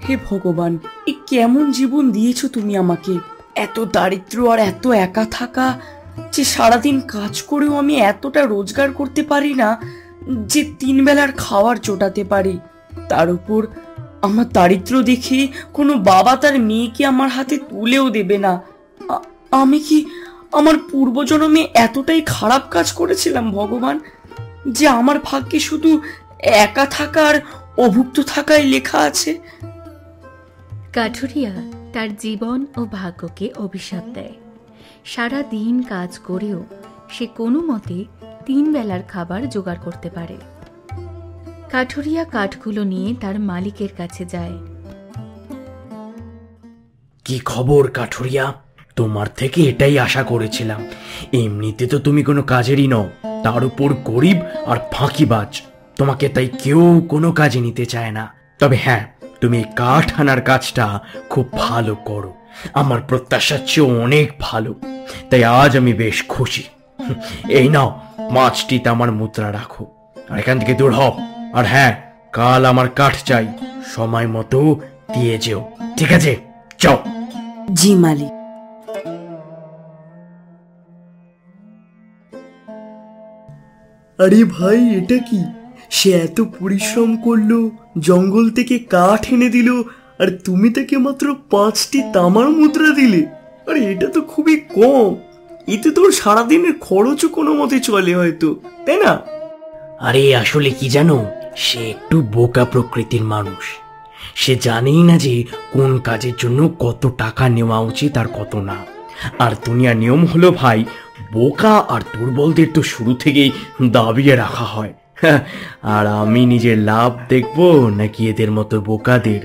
হে ভগবান, এ কেমন জীবন দিয়েছো তুমি আমাকে! এত দারিদ্র আর এত একা থাকা, যে সারাদিন কাজ করেও আমি এতটা রোজগার করতে পারি না যে 3 বেলার খাবার জোটাতে পারি। তার উপর আমার দারিদ্র দেখে কোনো বাবা তার মেয়েকে আমার হাতে তুলেও দেবে না। আমি কি আমার পূর্বজন্মে এতটাই খারাপ কাজ করেছিলাম ভগবান, যে আমার ভাগ্যে শুধু একা থাকার অভুক্ত থাকায় লেখা আছে? কাঠুরিয়া তার জীবন ও ভাগ্যকে অভিশাপ দেয়। সারা দিন কাজ করেও সে কোনো মতে 3 বেলার খাবার জোগাড় করতে পারে। কাঠুরিয়া কাঠগুলো নিয়ে তার মালিকের কাছে যায়। কি খবর কাঠুরিয়া? তোমার থেকে এটাই আশা করেছিলাম। এমনিতে তো তুমি কোনো কাজেরই নও, তার উপর গরিব আর ফাঁকিবাজ। তোমাকে তাই কেউ কোনো কাজে নিতে চায় না। তবে হ্যাঁ, তুমি কাঠ আনার কাজটা খুব ভালো করো, আমার প্রত্যাশার চেয়ে অনেক ভালো। তাই আজ আমি বেশ খুশি। এই নাও 5টি তামার মুদ্রা রাখো, আর এখান থেকে দূর হও। আর হ্যাঁ, কাল আমার কাঠ চাই, সময় মতো দিয়ে যেও, ঠিক আছে? যাও। জি মালিক। আরে ভাই, এটা কি? সে এত পরিশ্রম করলো, জঙ্গল থেকে কাঠ এনে দিল, আর তুমি তাকে মাত্র 5টি তামার মুদ্রা দিলে? আরে এটা তো খুবই কম। এতে তোর সারাদিনের খরচও কোনো মতে চলে হয়তো, তাই না? আরে আসলে কি জানো, সে একটু বোকা প্রকৃতির মানুষ। সে জানেই না যে কোন কাজের জন্য কত টাকা নেওয়া উচিত আর কত না। আর দুনিয়ার নিয়ম হলো ভাই, বোকা আর দুর্বলদের তো শুরু থেকেই দাবিয়ে রাখা হয়। আর আমি নিজের লাভ দেখবো নাকি এদের মতো বোকাদের?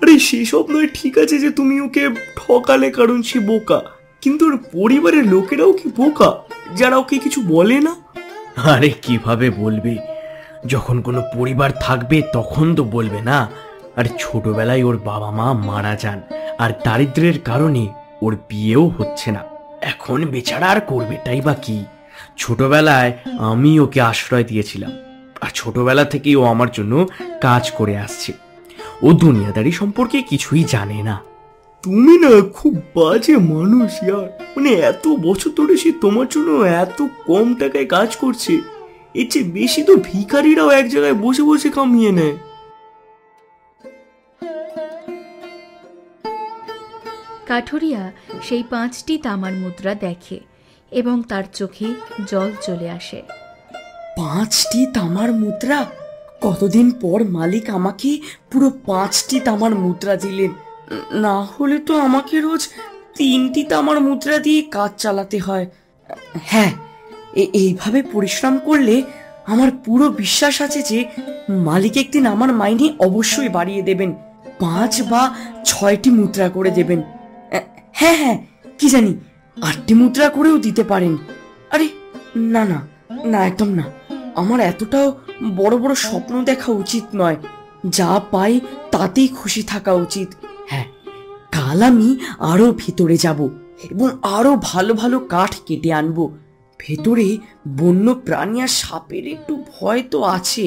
আরে সেসব নয়, ঠিক আছে যে তুমি ওকে ঠকালে কারণ সে বোকা, কিন্তু ওর পরিবারের লোকেরাও কি বোকা, যারা ওকে কিছু বলে না? আরে কিভাবে বলবে? যখন কোনো পরিবার থাকবে তখন তো বলবে না। আর ছোটবেলায় ওর বাবা মা মারা যান, আর দারিদ্র্যের কারণে ওর বিয়েও হচ্ছে না। এখন বেচারা আর করবেটাই বা কি? ছোটবেলায় আমি ওকে আশ্রয় দিয়েছিলাম, আর ছোটবেলা থেকেই ও আমার জন্য কাজ করে আসছে। ও দুনিয়াদারি সম্পর্কে কিছুই জানে না। তুমি না খুব বাজে মানুষ ইয়ার। মানে এত বছর ধরে সে তোমার জন্য এত কম টাকায় কাজ করছে, এর চেয়ে বেশি তো ভিখারিরাও এক জায়গায় বসে বসে কামিয়ে নেয়। কাঠুরিয়া সেই 5টি তামার মুদ্রা দেখে এবং তার চোখে জল চলে আসে। 5টি তামার মুদ্রা! কতদিন পর মালিক আমাকে পুরো 5টি তামার মুদ্রা দিলেন। না হলে তো আমাকে রোজ 3টি তামার মুদ্রা দিয়ে কাজ চালাতে হয়। হ্যাঁ, এইভাবে পরিশ্রম করলে আমার পুরো বিশ্বাস আছে যে মালিক একদিন আমার মাইনে অবশ্যই বাড়িয়ে দেবেন, 5 বা 6টি মুদ্রা করে দেবেন। হ্যাঁ হ্যাঁ, কি জানি 8টি মুদ্রা করেও দিতে পারেন। আরে না না না, একদম না। আমার এতটাও বড় বড় স্বপ্ন দেখা উচিত নয়। যা পাই তাতেই খুশি থাকা উচিত। হ্যাঁ, কাল আমি আরো ভেতরে যাব এবং আরো ভালো ভালো কাঠ কেটে আনবো। ভেতরে বন্য প্রাণী আর সাপের একটু ভয় তো আছে,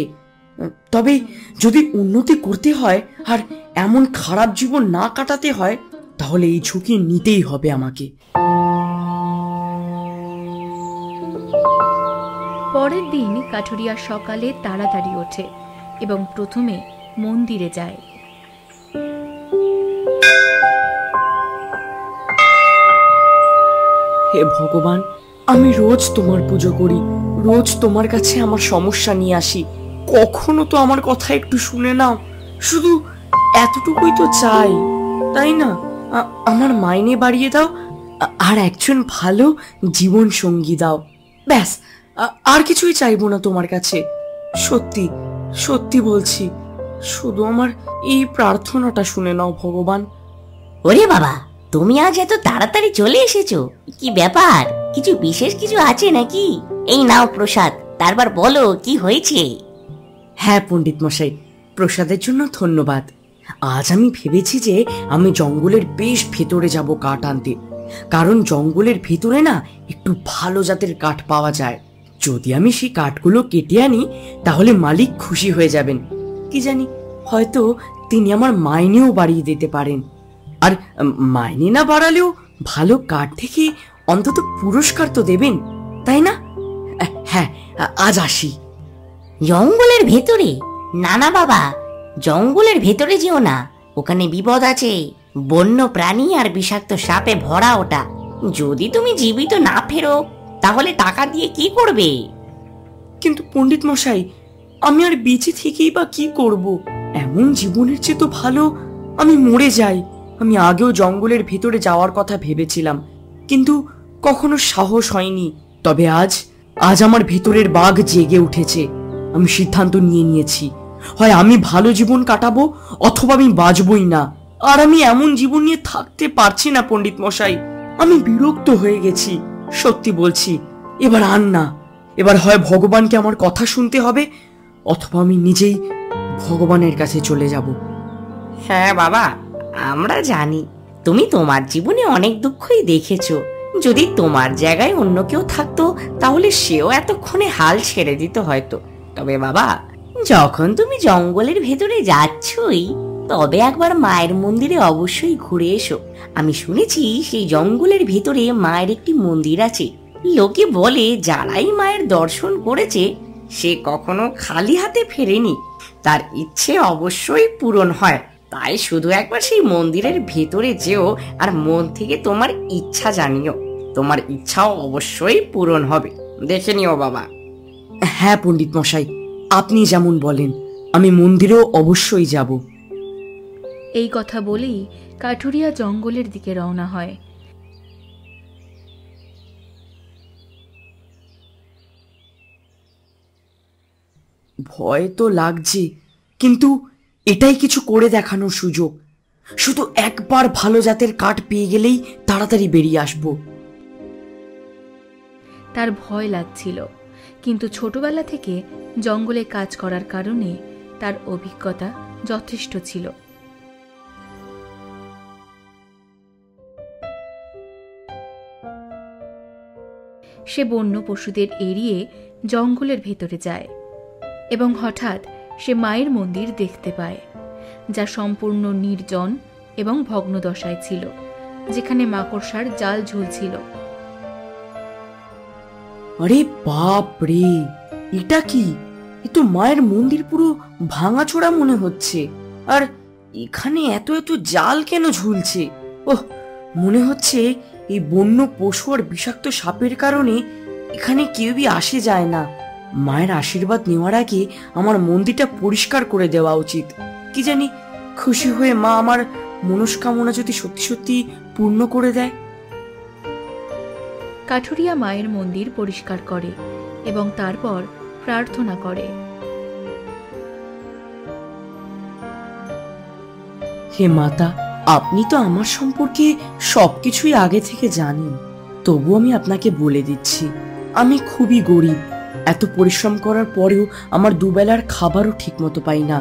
তবে যদি উন্নতি করতে হয় আর এমন খারাপ জীবন না কাটাতে হয়, তাহলে এই ঝুঁকি নিতেই হবে আমাকে। পরের দিন কাঠুরিয়া সকালে তাড়াতাড়ি ওঠে এবং প্রথমে মন্দিরে যায়। হে ভগবান, আমি রোজ তোমার পুজো করি, রোজ তোমার কাছে আমার সমস্যা নিয়ে আসি। কখনো তো আমার কথা একটু শুনে নাও। শুধু এতটুকুই তো চাই, তাই না? আমার মাইনে বাড়িয়ে দাও আর একজন ভালো জীবন সঙ্গী দাও। ব্যাস, আর কিছুই চাইবো না তোমার কাছে। সত্যি সত্যি বলছি, শুধু আমার এই প্রার্থনাটা শুনে নাও ভগবান। ওরে বাবা, তুমি আজ এত তাড়াতাড়ি চলে এসেছো, কি ব্যাপার? কিছু বিশেষ কিছু আছে নাকি? এই নাও প্রসাদ, তারপর বলো কি হয়েছে। হ্যাঁ পণ্ডিত মশাই, প্রসাদের জন্য ধন্যবাদ। আজ আমি ভেবেছি যে আমি জঙ্গলের বেশ ভেতরে যাব কাঠ আনতে, কারণ জঙ্গলের ভেতরে না একটু ভালো জাতের কাঠ পাওয়া যায়। যদি আমি সেই কাঠগুলো কেটে আনি তাহলে মালিক খুশি হয়ে যাবেন। কি জানি, হয়তো তিনি আমার মাইনেও বাড়িয়ে দিতে পারেন। আর মাইনে না বাড়ালেও ভালো কাঠ থেকে অন্তত পুরস্কার তো দেবেন, তাই না? হ্যাঁ, আজ আসি। জঙ্গলের ভেতরে? না না বাবা, জঙ্গলের ভেতরে যেও না, ওখানে বিপদ আছে। বন্য প্রাণী আর বিষাক্ত সাপে ভরা ওটা। যদি তুমি জীবিত না ফেরো তাহলে টাকা দিয়ে কি করবে? কিন্তু পণ্ডিত মশাই, আমি আর বেঁচে থেকেই বা কি করব? এমন জীবনের চেয়ে তো ভালো আমি মরে যাই। আমি আগেও জঙ্গলের ভেতরে যাওয়ার কথা ভেবেছিলাম, কিন্তু কখনো সাহস হয়নি। তবে আজ আমার ভেতরের বাঘ জেগে উঠেছে। আমি সিদ্ধান্ত নিয়ে নিয়েছি, হয় আমি ভালো জীবন কাটাবো অথবা আমি বাঁচবই না। আর আমি এমন জীবন নিয়ে থাকতে পারছি না পণ্ডিত মশাই। আমি বিরক্ত হয়ে গেছি, সত্যি বলছি। এবার আর না, এবার হয় ভগবানকে আমার কথা শুনতে হবে অথবা আমি নিজেই ভগবানের কাছে চলে যাব। হ্যাঁ বাবা, আমরা জানি তুমি তোমার জীবনে অনেক দুঃখই দেখেছো। যদি তোমার জায়গায় অন্য কেউ থাকতো তাহলে সেও এতক্ষণে হাল ছেড়ে দিত হয়তো। তবে বাবা, যখন তুমি জঙ্গলের ভেতরে যাচ্ছই তবে একবার মায়ের মন্দিরে অবশ্যই ঘুরে এসো। আমি শুনেছি সেই জঙ্গলের ভেতরে মায়ের একটি মন্দির আছে। লোকে বলে যারাই মায়ের দর্শন করেছে সে কখনো খালি হাতে ফেরেনি, তার ইচ্ছে অবশ্যই পূরণ হয়। তাই শুধু একবার সেই মন্দিরের ভেতরে যেও আর মন থেকে তোমার ইচ্ছা জানিও। তোমার ইচ্ছাও অবশ্যই পূরণ হবে, দেখে নিও বাবা। হ্যাঁ পণ্ডিত মশাই, আপনি যেমন বলেন আমি মন্দিরেও অবশ্যই যাব। এই কথা বলেই কাঠুরিয়া জঙ্গলের দিকে রওনা হয়। ভয় তো লাগছে, কিন্তু এটাই কিছু করে দেখানোর সুযোগ। শুধু একবার ভালো জাতের কাঠ পেয়ে গেলেই তাড়াতাড়ি বেরিয়ে আসবো। তার ভয় লাগছিল, কিন্তু ছোটবেলা থেকে জঙ্গলে কাজ করার কারণে তার অভিজ্ঞতা যথেষ্ট ছিল। সে বন্য পশুদের এড়িয়ে জঙ্গলের ভেতরে যায় এবং হঠাৎ সে মায়ের মন্দির দেখতে পায়, যা সম্পূর্ণ নির্জন এবং ভগ্নদশায় ছিল, যেখানে মাকড়সার জাল ঝুলছিল। আরে বাপ রে, এটা কি? এ তো মায়ের মন্দির পুরো ভাঙাচোরা মনে হচ্ছে। আর এখানে এত এত জাল কেন ঝুলছে? ওহ, মনে হচ্ছে এই বন্য পশু আর বিষাক্ত সাপের কারণে এখানে কেউই আসে যায় না। মায়ের আশীর্বাদ নেওয়ার আগে আমার মন্দিরটা পরিষ্কার করে দেওয়া উচিত। কি জানি, খুশি হয়ে মা আমার মনস্কামনা যদি সত্যি সত্যি পূর্ণ করে দেয়। কাঠুরিয়া মায়ের মন্দির পরিষ্কার করে এবং তারপর প্রার্থনা করে। হে মাতা, আপনি তো আমার সম্পর্কে সবকিছুই আগে থেকে জানেন, তবু আমি আপনাকে বলে দিচ্ছি, আমি খুবই গরিব। এত পরিশ্রম করার পরেও আমার দুবেলার খাবারও ঠিকমতো পাই না।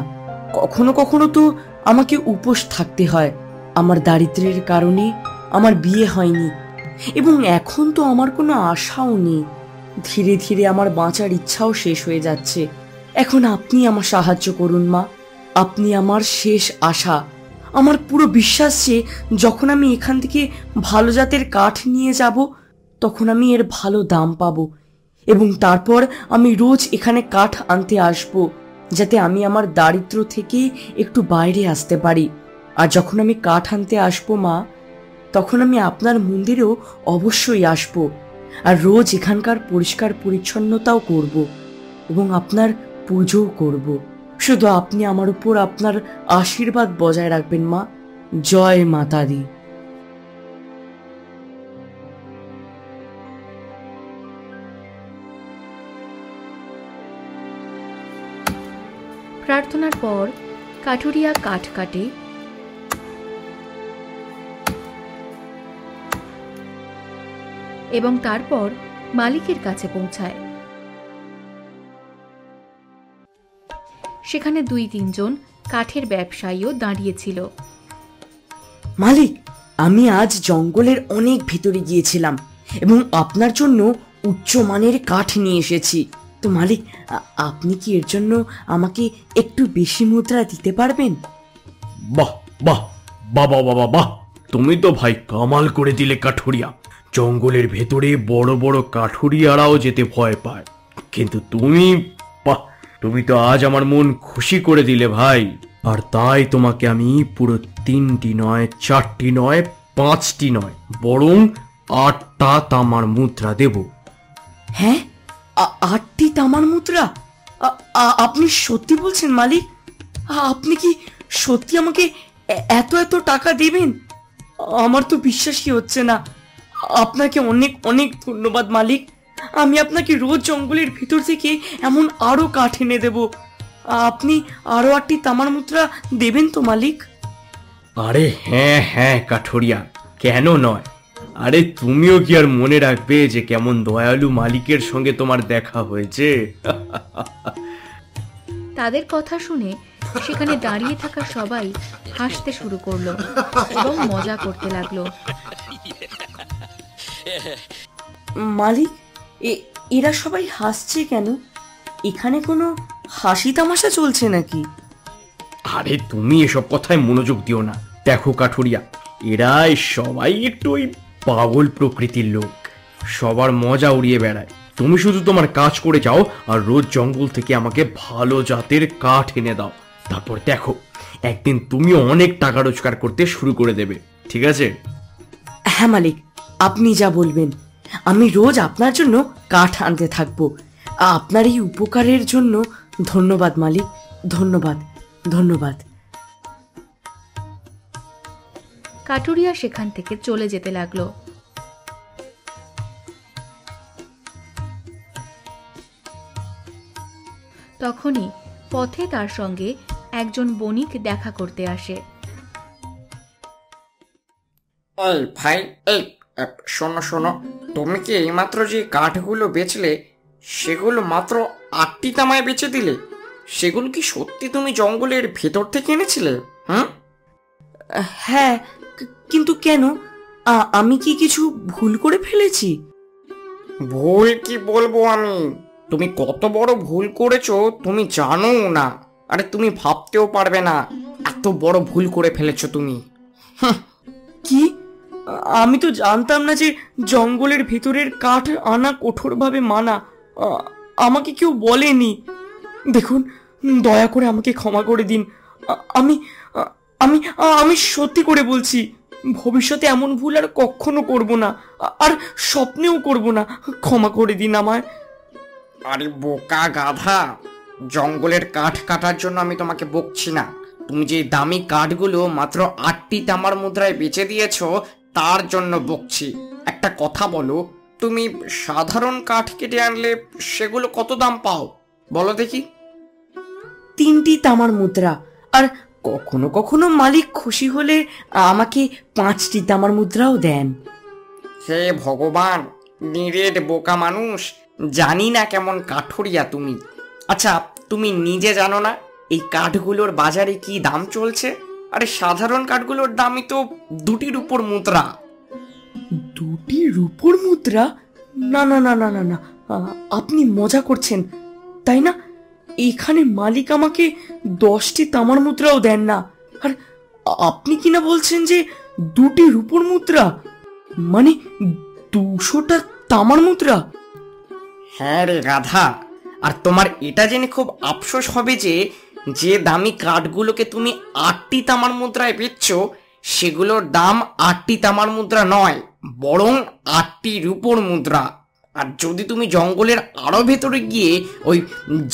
কখনো কখনো তো আমাকে উপোস থাকতে হয়। আমার দারিদ্র্যের কারণে আমার বিয়ে হয়নি এবং এখন তো আমার কোনো আশাও নেই। ধীরে ধীরে আমার বাঁচার ইচ্ছাও শেষ হয়ে যাচ্ছে। এখন আপনি আমার সাহায্য করুন মা, আপনি আমার শেষ আশা। আমার পুরো বিশ্বাস যে যখন আমি এখান থেকে ভালো জাতের কাঠ নিয়ে যাব তখন আমি এর ভালো দাম পাবো এবং তারপর আমি রোজ এখানে কাঠ আনতে আসব, যাতে আমি আমার দারিদ্র্য থেকে একটু বাইরে আসতে পারি। আর যখন আমি কাঠ আনতে আসবো মা, তখন আমি আপনার মন্দিরেও অবশ্যই আসব আর রোজ এখানকার পরিষ্কার পরিচ্ছন্নতাও করব এবং আপনার পুজোও করব। শুধু আপনি আমার উপর আপনার আশীর্বাদ বজায় রাখবেন মা। জয় মাতা দি। প্রার্থনার পর কাঠুরিয়া কাঠ কাটে এবং তারপর মালিকের কাছে পৌঁছায়। সেখানে 2-3 জন কাঠের ব্যবসায়ীও দাঁড়িয়েছিল। মালিক, আমি আজ জঙ্গলের অনেক ভেতরে গিয়েছিলাম এবং আপনার জন্য উচ্চমানের কাঠ নিয়ে এসেছি। তো মালিক, আপনি কি এর জন্য আমাকে একটু বেশি মুদ্রা দিতে পারবেন? বাহ বাহ, বাবা বাবা বাহ, তুমি তো ভাই কামাল করে দিলে কাঠুরিয়া। জঙ্গলের ভেতরে বড় বড় কাঠুরিয়ারাও যেতে ভয় পায়, কিন্তু তুমি, বাহ, তুমি তো আজ আমার মন খুশি করে দিলে ভাই। আর তাই তোমাকে আমি পুরো 3টি নয়, 4টি নয়, 5টি নয়, বরং 8টা তামার মুদ্রা দেব। হ্যাঁ, 8টি তামার মুদ্রা? আপনি সত্যি বলছেন মালিক? আপনি কি সত্যি আমাকে এত এত টাকা দেবেন? আমার তো বিশ্বাসই হচ্ছে না। আপনাকে অনেক অনেক ধন্যবাদ মালিক। আমি আপনাকে রোজ জঙ্গলের ভিতর থেকে এমন আরো কাঠ এনে দেব। আপনি আরো 8টি তামার মুদ্রা দেবেন তো মালিক? আরে হ্যাঁ হ্যাঁ কাঠুরিয়া, কেন নয়। আরে তুমিও কি আর মনে রাখবে যে কেমন দয়ালু মালিকের সঙ্গে তোমার দেখা হয়েছে? তাদের কথা শুনে সেখানে দাঁড়িয়ে থাকা সবাই হাসতে শুরু করলো এবং মজা করতে লাগলো। মালিক, এরা সবাই হাসছে কেন? এখানে কোনো হাসি তামাশা চলছে নাকি? আরে তুমি এসব কথায় মনোযোগ দিও না। দেখো কাঠুরিয়া, এরা সবাই একটু ওই পাগল প্রকৃতির লোক, সবার মজা উড়িয়ে বেড়ায়। তুমি শুধু তোমার কাজ করে যাও আর রোজ জঙ্গল থেকে আমাকে ভালো জাতের কাঠ এনে দাও। তারপর দেখো, একদিন তুমি অনেক টাকা রোজগার করতে শুরু করে দেবে, ঠিক আছে? হ্যাঁ মালিক, আপনি যা বলবেন। আমি রোজ আপনার জন্য কাঠ আনতে থাকবো। আপনার এই উপকারের জন্য ধন্যবাদ মালিক, ধন্যবাদ ধন্যবাদ। কাঠুরিয়া সেখান থেকে চলে যেতে লাগলো। তখনই পথে তার সঙ্গে একজন বণিক দেখা করতে আসে। এই ভাই, এই শোনো শোনো, তুমি কি এইমাত্র যে কাঠগুলো বেচলে সেগুলো মাত্র 8টি তামায় বেচে দিলে? সেগুলো কি সত্যি তুমি জঙ্গলের ভেতর থেকে এনেছিলে? হ্যাঁ, কিন্তু কেন? আমি কি কিছু ভুল করে ফেলেছি? ভুল কি বলবো আমি, তুমি কত বড় ভুল করেছো তুমি জানো না। আরে তুমি ভাবতেও পারবে না, এত বড় ভুল করে ফেলেছো তুমি। কি? আমি তো জানতাম না যে জঙ্গলের ভেতরের কাঠ আনা কঠোরভাবে মানা। আমাকে কেউ বলেনি। দেখুন, দয়া করে আমাকে ক্ষমা করে দিন। আমি আমি আমি সত্যি করে বলছি, ভবিষ্যতে এমন ভুল আর কখনো করব না, আর স্বপ্নেও করব না। ক্ষমা করে দিন আমায়। আরে বোকা গাধা, জঙ্গলের কাঠ কাটার জন্য আমি তোমাকে বকছি না। তুমি যে দামি কাঠগুলো মাত্র 8টি তামার মুদ্রায় বেচে দিয়েছো তার জন্য বকছি। একটা কথা বলো, তুমি সাধারণ কাঠ কেটে আনলে সেগুলো কত দাম পাও বলো দেখি? 3টি তামার মুদ্রা। আর কখনো কখনো মালিক খুশি হলে আমাকে 5টি তামার মুদ্রাও দেন। হে ভগবান, নিরেট বোকা মানুষ, জানি না কেমন কাঠুরিয়া তুমি। আচ্ছা, তুমি নিজে জানো না এই কাঠগুলোর বাজারে কি দাম চলছে? আরে সাধারণ কাঠগুলোর দামই তো 2টি রূপোর মুদ্রা। 2টি রূপোর মুদ্রা? না না না না না না, আপনি মজা করছেন তাই না? এখানে মালিক আমাকে 10টি তামার মুদ্রাও দেন না, আর আপনি কিনা বলছেন যে 2টি রূপোর মুদ্রা, মানে 200টা তামার মুদ্রা। হ্যাঁ রে গাধা, আর তোমার এটা জেনে খুব আফসোস হবে যে যে দামি কাঠগুলোকে তুমি 8টি তামার মুদ্রায় বেচছো সেগুলোর দাম 8টি তামার মুদ্রা নয়, বরং 8টি রূপোর মুদ্রা। আর যদি তুমি জঙ্গলের আরো ভেতরে গিয়ে ওই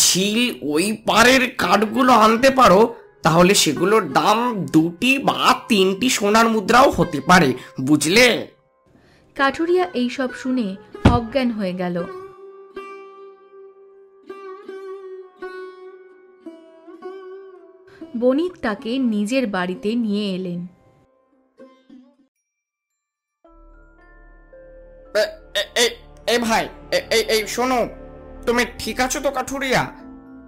ঝিল ওই পারের কাঠগুলো আনতে পারো তাহলে সেগুলোর দাম 2টি বা 3টি সোনার মুদ্রাও হতে পারে, বুঝলে? কাঠুরিয়া এইসব শুনে অজ্ঞান হয়ে গেল। বণিক তাকে নিজের বাড়িতে নিয়ে এলেন। এই ভাই, এই শোনো, তুমি ঠিক আছো তো কাঠুরিয়া?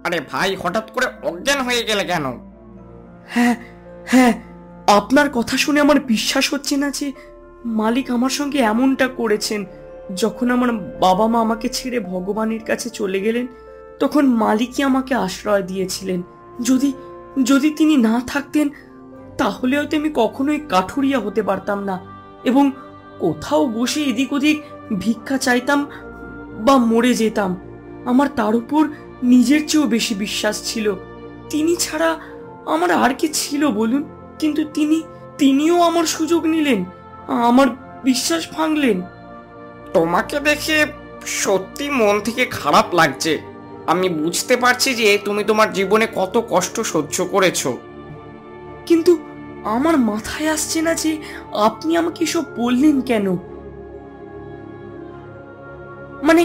আরে ভাই, হঠাৎ করে অজ্ঞান হয়ে গেলে কেন? হ্যাঁ হ্যাঁ, আপনার কথা শুনে আমার বিশ্বাস হচ্ছে না যে মালিক আমার সঙ্গে এমনটা করেছেন। যখন আমার বাবা মা আমাকে ছেড়ে ভগবানের কাছে চলে গেলেন, তখন মালিকই আমাকে আশ্রয় দিয়েছিলেন। যদি যদি তিনি না থাকতেন, তাহলে হয়তো আমি কখনোই কাঠুরিয়া হতে পারতাম না, এবং কোথাও বসে এদিক ওদিক ভিক্ষা চাইতাম বা মরে যেতাম। আমার তার উপর নিজের চেয়েও বেশি বিশ্বাস ছিল। তিনি ছাড়া আমার আর কি ছিল বলুন? কিন্তু তিনিও আমার সুযোগ নিলেন, আমার বিশ্বাস ভাঙলেন। তোমাকে দেখে সত্যি মন থেকে খারাপ লাগছে। আমি বুঝতে পারছি যে তুমি তোমার জীবনে কত কষ্ট সহ্য করেছো। কিন্তু আমার মাথায় আসছে না যে আপনি আমাকে এসব বললেন কেন। মানে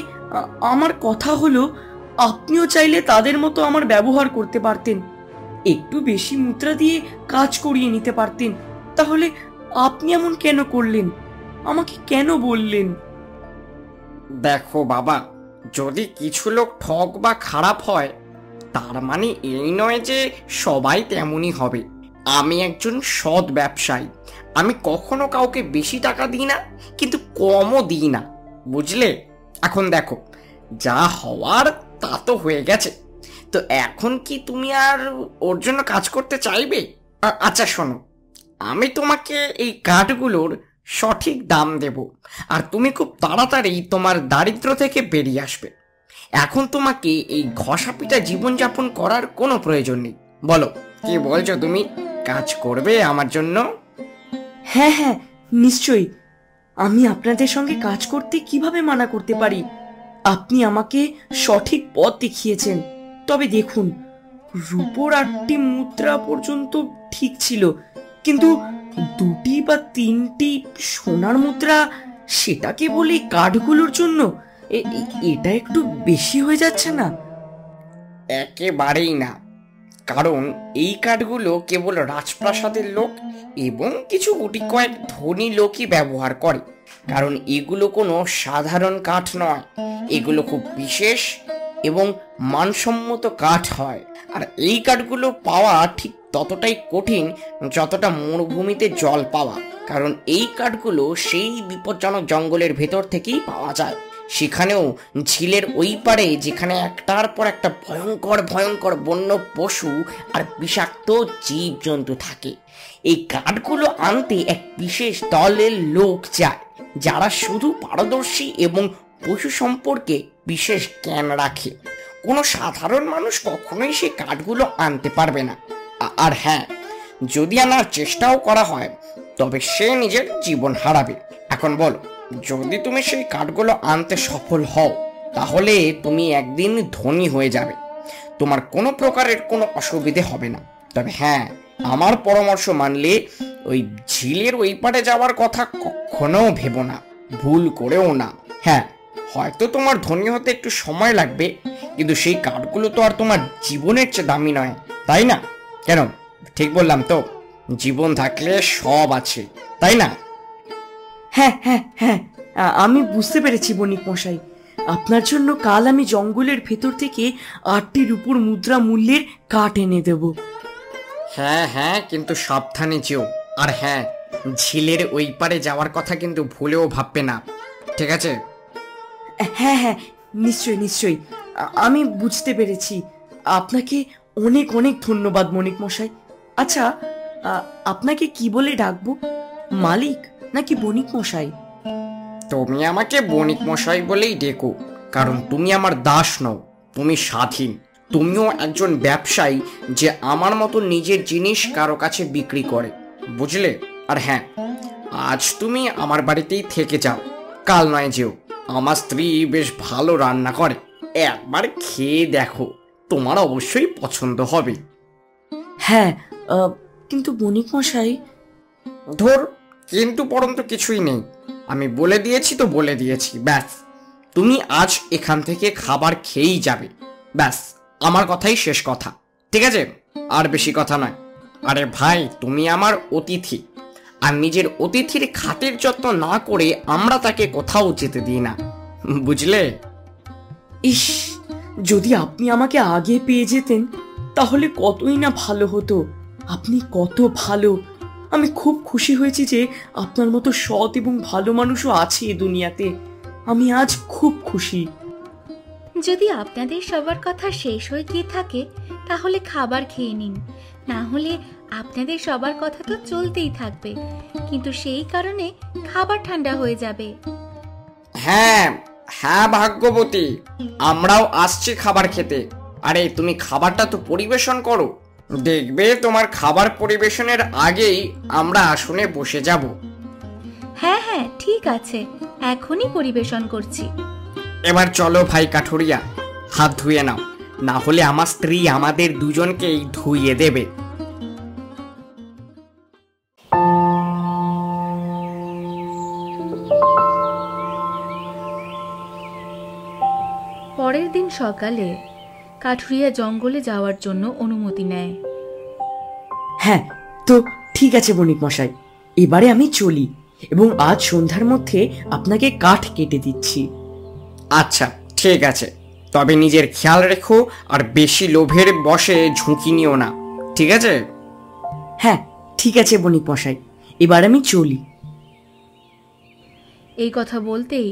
আমার কথা হলো, আপনিও চাইলে তাদের মতো আমার ব্যবহার করতে পারতেন, একটু বেশি মুদ্রা দিয়ে কাজ করিয়ে নিতে পারতেন। তাহলে আপনি এমন কেন করলেন? আমাকে কেন বললেন? দেখো বাবা, যদি কিছু লোক ঠক বা খারাপ হয়, তার মানে এই নয় যে সবাই তেমনই হবে। আমি একজন সৎ ব্যবসায়ী। আমি কখনো কাউকে বেশি টাকা দিই না, কিন্তু কমও দিই না, বুঝলে? এখন দেখো, যা হওয়ার তা তো হয়ে গেছে। তো এখন কি তুমি আর ওর জন্য কাজ করতে চাইবে? আচ্ছা শোনো, আমি তোমাকে এই কাঠগুলোর সঠিক দাম দেব, আর তুমি খুব তাড়াতাড়ি তোমার দারিদ্র থেকে বেরিয়ে আসবে। এখন তোমাকে এই ঘষাপিটা জীবনযাপন করার কোনো প্রয়োজন নেই। বলো, কি বলছো? তুমি কাজ করবে আমার জন্য? হ্যাঁ হ্যাঁ, নিশ্চয়ই। আমি আপনাদের সঙ্গে কাজ করতে কিভাবে মানা করতে পারি? আপনি আমাকে সঠিক পথ দেখিয়েছেন। তবে দেখুন, রূপোর 8টি মুদ্রা পর্যন্ত ঠিক ছিল, কিন্তু 2টি বা 3টি সোনার মুদ্রা, সেটাকে বলি কাঠগুলোর জন্য? এটা একটু বেশি হয়ে যাচ্ছে না? একেবারেই না, কারণ এই কাঠগুলো কেবল রাজপ্রাসাদের লোক এবং কিছু গুটি কয়েক ধনী লোকই ব্যবহার করে। কারণ এগুলো কোনো সাধারণ কাঠ নয়, এগুলো খুব বিশেষ এবং মানসম্মত কাঠ হয়। আর এই কাঠগুলো পাওয়া ঠিক ততটাই কঠিন যতটা মরুভূমিতে জল পাওয়া, কারণ এই কাঠগুলো সেই বিপজ্জনক জঙ্গলের ভেতর থেকেই পাওয়া যায়। সেখানেও ঝিলের ওই পারে, যেখানে একটার পর একটা ভয়ঙ্কর ভয়ঙ্কর বন্য পশু আর বিষাক্ত জীবজন্তু থাকে। এই কাঠগুলো আনতে এক বিশেষ দলের লোক যায়, যারা শুধু পারদর্শী এবং পশু সম্পর্কে বিশেষ জ্ঞান রাখে। কোনো সাধারণ মানুষ কখনোই সেই কাঠগুলো আনতে পারবে না। আর হ্যাঁ, যদি আনার চেষ্টাও করা হয়, তবে সে নিজের জীবন হারাবে। এখন বলো, যদি তুমি সেই কাঠগুলো আনতে সফল হও, তাহলে তুমি একদিন ধনী হয়ে যাবে। তোমার কোনো প্রকারের কোনো অসুবিধে হবে না। তবে হ্যাঁ, আমার পরামর্শ মানলে ওই ঝিলের ওই পারে যাওয়ার কথা কখনো ভেবো না, ভুল করেও না। হ্যাঁ, হয়তো তোমার ধনী হতে একটু সময় লাগবে, কিন্তু সেই কাঠগুলো তো আর তোমার জীবনের চেয়ে দামি নয়, তাই না? কেন, ঠিক বললাম তো? জীবন থাকলে সব আছে, তাই না? হ্যাঁ হ্যাঁ হ্যাঁ, আমি বুঝতে পেরেছি বণিক মশাই। আপনার জন্য কাল আমি জঙ্গলের ভেতর থেকে 8টি রূপোর মুদ্রা মূল্যের কাঠ এনে দেব। হ্যাঁ হ্যাঁ, কিন্তু সাবধানে যেও। আর হ্যাঁ, ঝিলের ওই পারে যাওয়ার কথা কিন্তু ভুলেও ভাববে না, ঠিক আছে? হ্যাঁ হ্যাঁ, নিশ্চয়ই নিশ্চয়ই, আমি বুঝতে পেরেছি। আপনাকে অনেক অনেক ধন্যবাদ বণিক মশাই। আচ্ছা, আপনাকে কি বলে ডাকবো? মালিক নাকি বণিক মশাই? তুমি আমাকে বণিক মশাই বলেই ডেকো, কারণ তুমি আমার দাস নও, তুমি স্বাধীন। তুমিও একজন ব্যবসায়ী যে আমার মতো নিজের জিনিস কারো কাছে বিক্রি করে, বুঝলে? আর হ্যাঁ, আজ তুমি আমার বাড়িতেই থেকে যাও, কাল নয় যেও। আমার স্ত্রী বেশ ভালো রান্না করে, একবার খেয়ে দেখো, তোমার অবশ্যই পছন্দ হবে। হ্যাঁ, কিন্তু বণিক মশাই। ধর, কিন্তু পরন্তু কিছুই নেই। আমি বলে দিয়েছি তো বলে দিয়েছি, ব্যাস। তুমি আজ এখান থেকে খাবার খেয়েই যাবে, ব্যাস। আমার কথাই শেষ কথা, ঠিক আছে? আর বেশি কথা নয়। আরে ভাই, তুমি আমার অতিথি, আর নিজের অতিথির খাতির যত্ন না করে আমরা তাকে কোথাও যেতে দিই না, বুঝলে? ইস, যদি আপনি আমাকে আগে পেয়ে যেতেন, তাহলে কতই না ভালো হতো। আপনি কত ভালো। আমি খুব খুশি হয়েছি যে আপনার মতো সৎ এবং ভালো মানুষও আছে এই দুনিয়াতে। আমি আজ খুব খুশি। যদি আপনাদের সবার কথা শেষ হয়ে গিয়ে থাকে তাহলে খাবার খেয়ে নিন, না হলে আপনাদের সবার কথা তো চলতেই থাকবে, কিন্তু সেই কারণে খাবার ঠান্ডা হয়ে যাবে। হ্যাঁ হ্যাঁ ভাগ্যবতী, আমরাও আসছি খাবার খেতে। আরে তুমি খাবারটা তো পরিবেশন করো, দেখবে তোমার খাবার পরিবেশনের আগেই আমরা আসনে বসে যাব। হ্যাঁ হ্যাঁ ঠিক আছে, এখনই পরিবেশন করছি। এবার চলো ভাই কাঠুরিয়া, হাত ধুয়ে নাও, না হলে আমার স্ত্রী আমাদের দুজনকেই ধুইয়ে দেবে। পরের দিন সকালে কাঠুরিয়া জঙ্গলে যাওয়ার জন্য অনুমতি নেয়। হ্যাঁ, তো ঠিক আছে বণিক মশাই, এবারে আমি চলি এবং আজ সন্ধ্যার মধ্যে আপনাকে কাঠ কেটে দিচ্ছি। আচ্ছা ঠিক আছে, তবে নিজের খেয়াল রেখো আর বেশি লোভের বশে ঝুঁকি নিও না, ঠিক আছে? হ্যাঁ ঠিক আছে বণিক মশাই, এবার আমি চলি। এই কথা বলতেই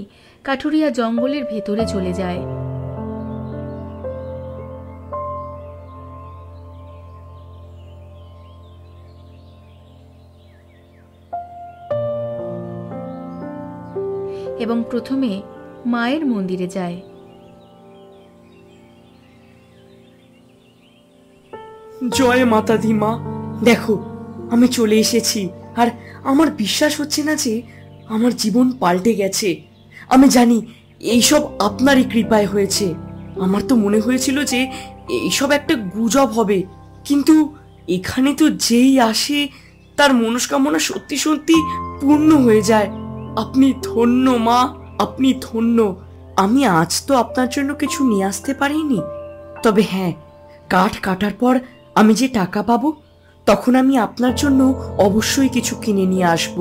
কাঠুরিয়া জঙ্গলের ভেতরে চলে যায়। এবং প্রথমে মায়ের মন্দিরে যায়। জয় মাতা দি মা, দেখো আমি চলে এসেছি। আর আমার বিশ্বাস হচ্ছে না যে আমার জীবন পাল্টে গেছে। আমি জানি এইসব আপনারই কৃপায় হয়েছে। আমার তো মনে হয়েছিল যে এইসব একটা গুজব হবে, কিন্তু এখানে তো যেই আসে তার মনস্কামনা সত্যি সত্যি পূর্ণ হয়ে যায়। আপনি ধন্য মা, আপনি ধন্য। আমি আজ তো আপনার জন্য কিছু নিয়ে আসতে পারিনি, তবে হ্যাঁ, কাঠ কাটার পর আমি যে টাকা পাবো তখন আমি আপনার জন্য অবশ্যই কিছু কিনে নিয়ে আসব।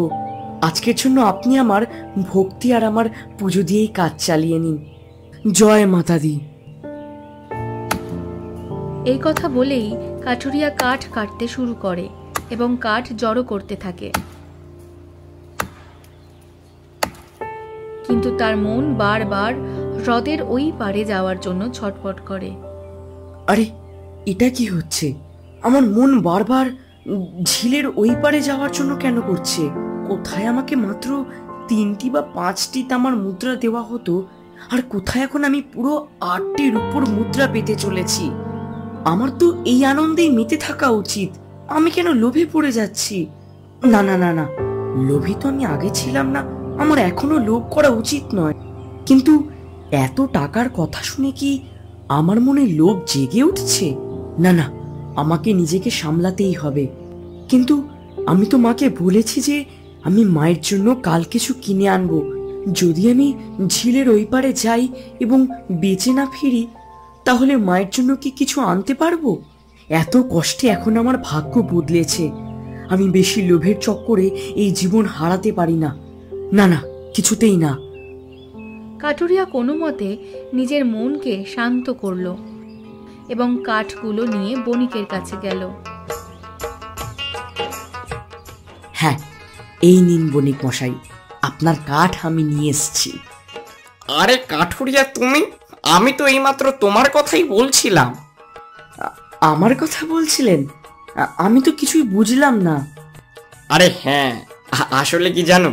আজকের জন্য আপনি আমার ভক্তি আর আমার পুজো দিয়েই কাজ চালিয়ে নিন। জয় মাতা দি। এই কথা বলেই কাঠুরিয়া কাঠ কাটতে শুরু করে এবং কাঠ জড়ো করতে থাকে, কিন্তু তার মন বারবার হ্রদের ওই পারে যাওয়ার জন্য ছটফট করে। আরে এটা কি হচ্ছে? আমার মন বারবার ঝিলের ওই পারে যাওয়ার জন্য কেন করছে? কোথায় আমাকে মাত্র 3টি বা 5টি তামার মুদ্রা দেওয়া হতো, আর কোথায় এখন আমি পুরো 8টির উপর মুদ্রা পেতে চলেছি। আমার তো এই আনন্দেই মেতে থাকা উচিত। আমি কেন লোভে পড়ে যাচ্ছি? না না না না, লোভী তো আমি আগে ছিলাম না, আমার এখনো লোভ করা উচিত নয়। কিন্তু এত টাকার কথা শুনে কি আমার মনে লোভ জেগে উঠছে? না না, আমাকে নিজেকে সামলাতেই হবে। কিন্তু আমি তো মাকে বলেছি যে আমি মায়ের জন্য কাল কিছু কিনে আনবো। যদি আমি ঝিলের ওই পারে যাই এবং বেঁচে না ফিরি, তাহলে মায়ের জন্য কি কিছু আনতে পারবো? এত কষ্টে এখন আমার ভাগ্য বদলেছে। আমি বেশি লোভের চক্করে এই জীবন হারাতে পারি না। না না, কিছুতেই না। কাঠুরিয়া কোনো মতে নিজের মনকে শান্ত করল এবং কাঠগুলো নিয়ে বণিকের কাছে গেল। হ্যাঁ, এই নিন বণিক মশাই, আপনার কাঠ আমি নিয়ে এসেছি। আরে কাঠুরিয়া তুমি, আমি তো এইমাত্র তোমার কথাই বলছিলাম। আমার কথা বলছিলেন? আমি তো কিছুই বুঝলাম না। আরে হ্যাঁ, আসলে কি জানো,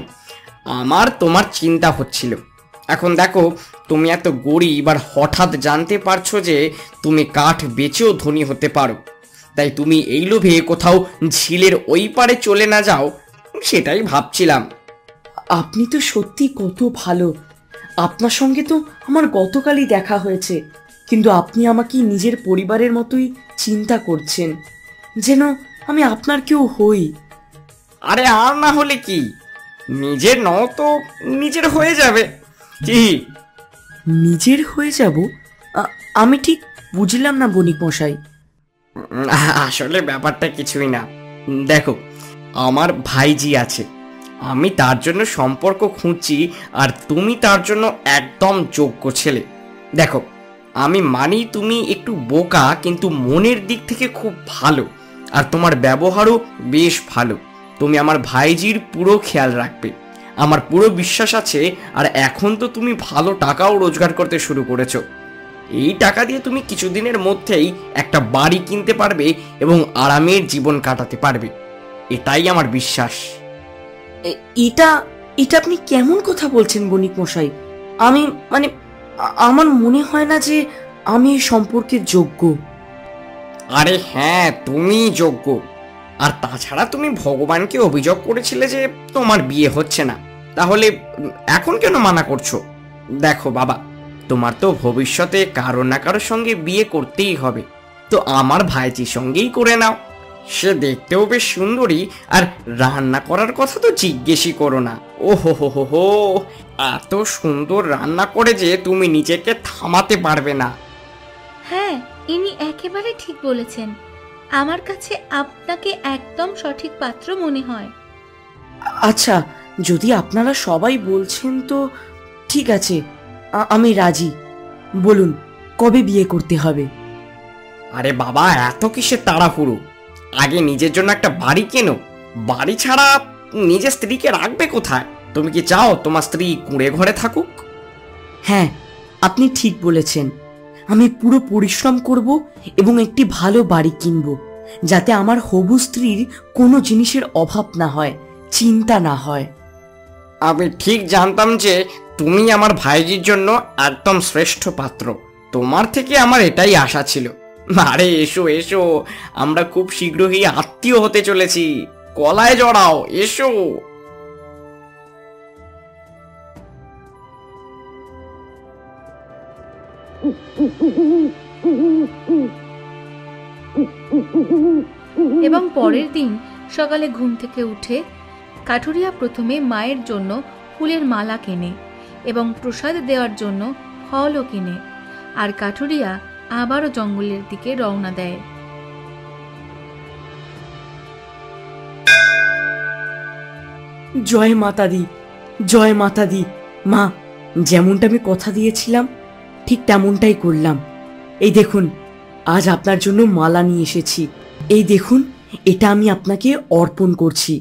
আমার তোমার চিন্তা হচ্ছিল। এখন দেখো, তুমি এত গরিব আর হঠাৎ জানতে পারছো যে তুমি কাঠ বেচেও ধনী হতে পারো, তাই তুমি এই লোভে কোথাও ঝিলের ওই পারে চলে না যাও, সেটাই ভাবছিলাম। আপনি তো সত্যি কত ভালো। আপনার সঙ্গে তো আমার গতকালই দেখা হয়েছে, কিন্তু আপনি আমাকে নিজের পরিবারের মতোই চিন্তা করছেন, যেন আমি আপনার কেউ হই। আরে আর না হলে কি, নিজের নও তো নিজের হয়ে যাবে। কি নিজের হয়ে যাব? আমি ঠিক বুঝলাম না বণিক মশাই। আসলে ব্যাপারটা কিছুই না। দেখো, আমার ভাইজি আছে, আমি তার জন্য সম্পর্ক খুঁজছি, আর তুমি তার জন্য একদম যোগ্য ছেলে। দেখো, আমি মানি তুমি একটু বোকা, কিন্তু মনের দিক থেকে খুব ভালো, আর তোমার ব্যবহারও বেশ ভালো। তুমি আমার ভাইজির পুরো খেয়াল রাখবে, আমার পুরো বিশ্বাস আছে। আর এখন তো তুমি ভালো টাকাও রোজগার করতে শুরু করেছো। এই টাকা দিয়ে তুমি কিছুদিনের মধ্যেই একটা বাড়ি কিনতে পারবে এবং আরামের জীবন কাটাতে পারবে, এটাই আমার বিশ্বাস। এটা এটা আপনি কেমন কথা বলছেন বণিক মশাই? আমি মানে আমার মনে হয় না যে আমি এই সম্পর্কের যোগ্য। আরে হ্যাঁ, তুমি যোগ্য। আর তাছাড়া তুমি ভগবানকে অভিযোগ করেছিলে যে তোমার বিয়ে হচ্ছে না, তাহলে এখন কেন মানা করছো? দেখো বাবা, তোমার তো ভবিষ্যতে কারো না কারোর সঙ্গে বিয়ে করতেই হবে, তো আমার ভাইজির সঙ্গেই করে নাও। সে দেখতেও বেশ সুন্দরী, আর রান্না করার কথা তো জিজ্ঞেসই করো না। ও হো হো হো হো, এত সুন্দর রান্না করে যে তুমি নিজেকে থামাতে পারবে না। হ্যাঁ, ইনি একেবারে ঠিক বলেছেন। আমার কাছে আপনাকে একদম সঠিক পাত্র মনে হয়। আচ্ছা, যদি আপনারা সবাই বলছেন তো ঠিক আছে, আমি রাজি। বলুন, কবে বিয়ে করতে হবে? আরে বাবা, এত কিসের তাড়াহুড়ো? আগে নিজের জন্য একটা বাড়ি কেনো। বাড়ি ছাড়া নিজের স্ত্রীকে রাখবে কোথায়? তুমি কি চাও তোমার স্ত্রী কুঁড়ে ঘরে থাকুক? হ্যাঁ, আপনি ঠিক বলেছেন। আমি পুরো পরিশ্রম করব এবং একটি ভালো বাড়ি কিনব, যাতে আমার হবু স্ত্রীর কোনো জিনিসের অভাব না হয়, চিন্তা না হয়। আমি ঠিক জানতাম যে তুমি আমার ভাইজির জন্য একদম শ্রেষ্ঠ পাত্র। তোমার থেকে আমার এটাই আশা ছিল। আরে এসো এসো, আমরা খুব শীঘ্রই আত্মীয় হতে চলেছি। কলায় জড়াও, এসো। এবং পরের দিন সকালে ঘুম থেকে উঠে কাঠুরিয়া প্রথমে মায়ের জন্য ফুলের মালা কেনে এবং প্রসাদ দেওয়ার জন্য ফলও কেনে। আর কাঠুরিয়া আবারও জঙ্গলের দিকে রওনা দেয়। জয় মাতা দি, জয় মাতা দি। মা, যেমনটা আমি কথা দিয়েছিলাম ঠিক তেমনটাই করলাম। এই দেখুন, আজ আপনার জন্য মালা নিয়ে এসেছি। এই দেখুন, এটা আমি আপনাকে অর্পণ করছি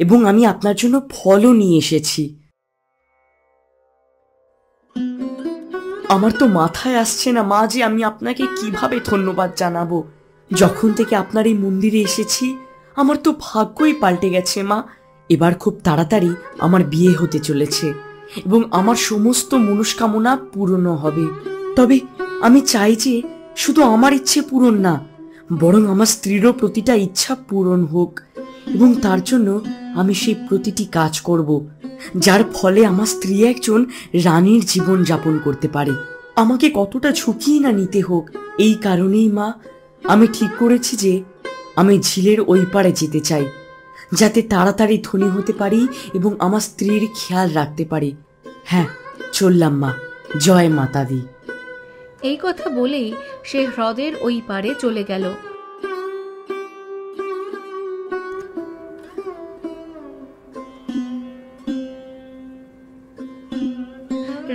এবং আমি আপনার জন্য ফলও নিয়ে এসেছি। আমার তো মাথায় আসছে না মা, যে আমি আপনাকে কিভাবে ধন্যবাদ জানাবো। যখন থেকে আপনার এই মন্দিরে এসেছি আমার তো ভাগ্যই পাল্টে গেছে মা। এবার খুব তাড়াতাড়ি আমার বিয়ে হতে চলেছে এবং আমার সমস্ত মনস্কামনা পূরণ হবে। তবে আমি চাই যে শুধু আমার ইচ্ছে পূরণ না, বরং আমার স্ত্রীরও প্রতিটা ইচ্ছা পূরণ হোক, এবং তার জন্য আমি সেই প্রতিটি কাজ করব, যার ফলে আমার স্ত্রী একজন রানীর জীবন যাপন করতে পারে। আমাকে কতটা ঝুঁকিই না নিতে হোক। এই কারণেই মা, আমি ঠিক করেছি যে আমি ঝিলের ওই পারে যেতে চাই, যাতে তাড়াতাড়ি ধনী হতে পারি এবং আমার স্ত্রীর খেয়াল রাখতে পারি। হ্যাঁ, চললাম মা। জয় মাতা দি। এই কথা বলেই সে হ্রদের ওই পারে চলে গেল।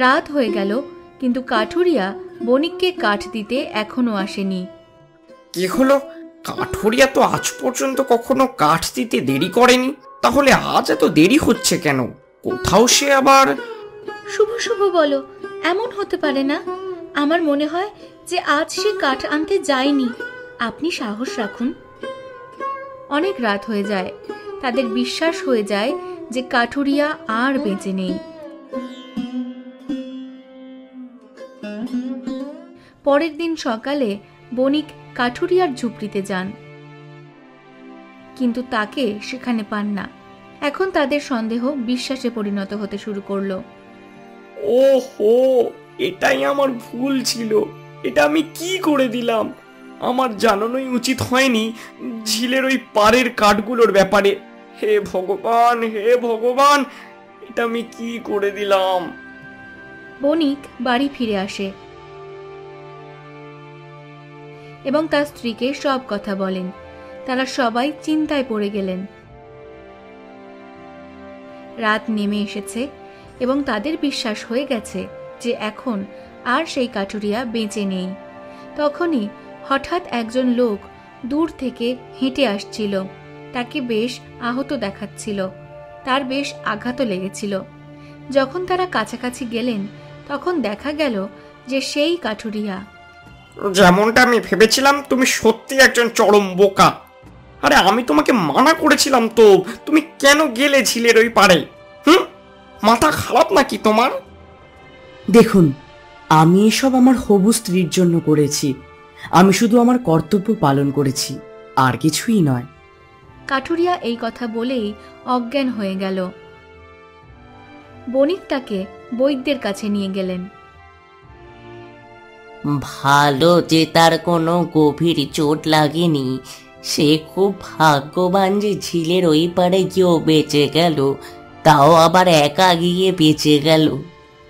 রাত হয়ে গেল, কিন্তু কাঠুরিয়া বণিককে কাঠ দিতে এখনো আসেনি। কি হলো? কাঠুরিয়া তো আজ পর্যন্ত কখনো কাঠ দিতে দেরি করেনি, তাহলে আজ এত দেরি হচ্ছে কেন? কোথাও সে আবার... শুভ শুভ বলো, এমন হতে পারে না। আমার মনে হয় যে আজ সে কাঠ আনতে যায়নি। আপনি সাহস রাখুন। অনেক রাত হয়ে যায়। তাদের বিশ্বাস হয়ে যায় যে কাঠুরিয়া আর বেঁচে নেই। পরের দিন সকালে বণিক কাঠুরিয়ার ঝুপড়িতে যান, কিন্তু তাকে সেখানে পান না। এখন তাদের সন্দেহ বিশ্বাসে পরিণত হতে শুরু করলো। ওহো, এটাই আমার ভুল ছিল। এটা আমি কি করে দিলাম? আমার জানানোই উচিত হয়নি ঝিলের ওই পাড়ের কাঠগুলোর ব্যাপারে। হে ভগবান, হে ভগবান, এটা আমি কি করে দিলাম? বণিক বাড়ি ফিরে আসে এবং তার স্ত্রীকে সব কথা বলেন। তারা সবাই চিন্তায় পড়ে গেলেন। রাত নেমে এসেছে এবং তাদের বিশ্বাস হয়ে গেছে যে এখন আর সেই কাঠুরিয়া বেঁচে নেই। তখনই হঠাৎ একজন লোক দূর থেকে হেঁটে আসছিল। তাকে বেশ আহত দেখাচ্ছিল, তার বেশ আঘাতও লেগেছিল। যখন তারা কাছাকাছি গেলেন তখন দেখা গেল যে সেই কাঠুরিয়া। যেমনটা আমি ভেবেছিলাম, তুমি সত্যি একজন চরম বোকা। আরে আমি তোমাকে মানা করেছিলাম তো, তুমি কেন গেলে ঝিলের ওই পারে? মাথা খারাপ নাকি তোমার? দেখুন, আমি এসব আমার হবু স্ত্রীর জন্য করেছি। আমি শুধু আমার কর্তব্য পালন করেছি, আর কিছুই নয়। কাঠুরিয়া এই কথা বলেই অজ্ঞান হয়ে গেল। বণিক তাকে বৈদ্যের কাছে নিয়ে গেলেন। ভালো যে তার কোনো গভীর চোট লাগেনি। সে খুব ভাগ্যবান যে ঝিলের ওই পারে কেউ বেঁচে গেল, তাও আবার একা গিয়ে বেঁচে গেল।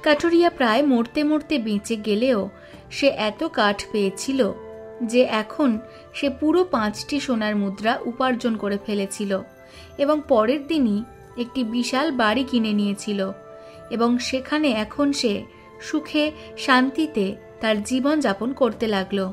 কাঠুরিয়া প্রায় মরতে মরতে বেঁচে গেলেও সে এত কাঠ পেয়েছিল যে এখন সে পুরো 5টি সোনার মুদ্রা উপার্জন করে ফেলেছিল এবং পরের দিনই একটি বিশাল বাড়ি কিনে নিয়েছিল এবং সেখানে এখন সে সুখে শান্তিতে তার জীবন যাপন করতে লাগলো।